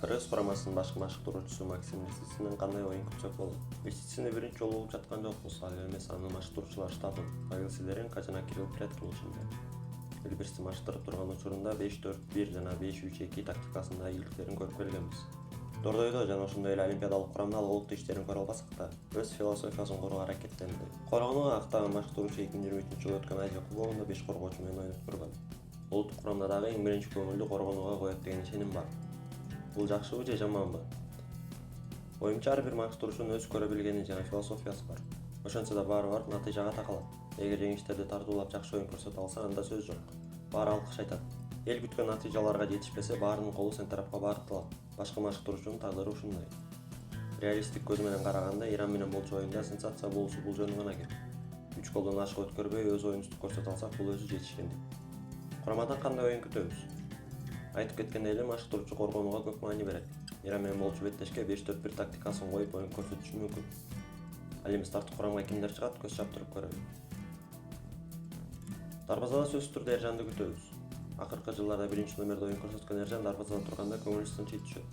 Кыргыз курамасынын башкы машыктыруучусу Максим Лисицинен кандай оюн күтсөк болот? Лисицини биринчи жолу угуп жаткан жокпуз, ал эмес анын машыктыруучулар штабын Павел Сидоренко жана Кирилл Предкин ишинде. Элбирсти машыктырып турган учурунда 5-4-1 жана 5-3-2 тактикасында ийгиликтерин көрүп келгенбиз. Дордойдо жана ошондой эле олимпиадалык курамда алгылыктуу иштерин көрө албасак да, өз философиясын курууга аракеттенди. Коргонууга актаган машыктыруучу 2023-жылы өткөн Азия кубогунда 5 коргоочу менен ойноп көргөн. Улуттук курамда дагы эң биринчи көңүлдү коргонууга коет деген ишеним бар. Бул жакшыбы же жаманбы? Оюмча ар бир машыктыруучунун өз көрө билгени жана философиясы бар. Ошентсе да баары барып натыйжага такалат. Эгер жеңиштерди тартуулап жакшы оюн көрсөтө алса, анда сөз жок. Баары алкыш айтат. Эл күткөн натыйжаларга жетишпесе, баарынын колу сен тарапка багытталат. Башкы машыктыруучунун тагдыры ушундай. Реалисттик көз менен караганда, Иран менен болчу оюнда сенсация болуусу бул жөнү гана кеп. 3 голдон ашык өткөрбөй өз оюнубузду көрсөтө алсак, бул өзү жетишкендик. Курамадан кандай оюн күтөбүз? Айтып кеткендей эле машыктыруучу коргонууга көп маани берет. Иран менен болчу беттешке 5-4-1 тактикасын коюп оюн көрсөтүшү мүмкүн. Ал эми старттык курамга кимдер чыгат, көз чаптырып көрөлү. Дарбазада сөзсүз түрдө Эржанды күтөбүз. Акыркы жылдарда биринчи номерде оюн көрсөткөн Эржан дарбазада турганда көңүл тынчый түшөт.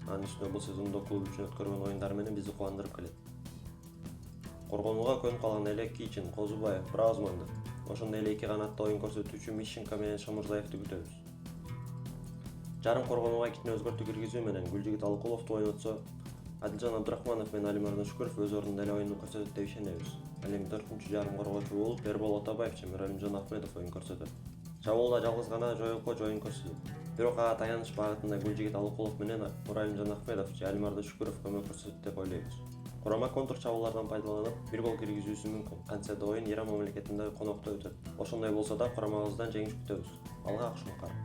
Анын үстүнө бул сезондо клуб үчүн өткөргөн оюндары менен бизди кубандырып келет. Коргонууга көнүп калган эле Кичин, Козубаев, Браузманды, ошондой эле эки канатта оюн көрсөтүүчү Мищенко менен Шамурзаевди күтөбүз. Жарым коргонууга кичине өзгөртүү киргизүү менен Гүлжигит Алыкуловду ойнотсо, Адилжан Абдрахманов менен Алимардын Шүкүров өз ордунда эле оюнду көрсөтөт деп ишенебиз. Ал эми 4-чү жарым коргоочу болуп Эрбол Отабаев же Мирамиджан Ахмедов оюн көрсөтөт. Чабуулда жалгыз гана Жоелкож оюн көрсөтөт. Бирок ага таяныч багытында Гүлжигит Алыкулов менен Мирамиджан Ахмедов же Алимардын Шүкүров көмөк көрсөтөт деп ойлойбуз. Курама контр чабуулардан пайдаланып, бир гол киргизүүсү мүмкүн. Кантсе да оюн Иран мамлекетинде конокто өтөт. Ошондой болсо да курамабыздан жеңиш күтөбүз. Алга ак шуңкар.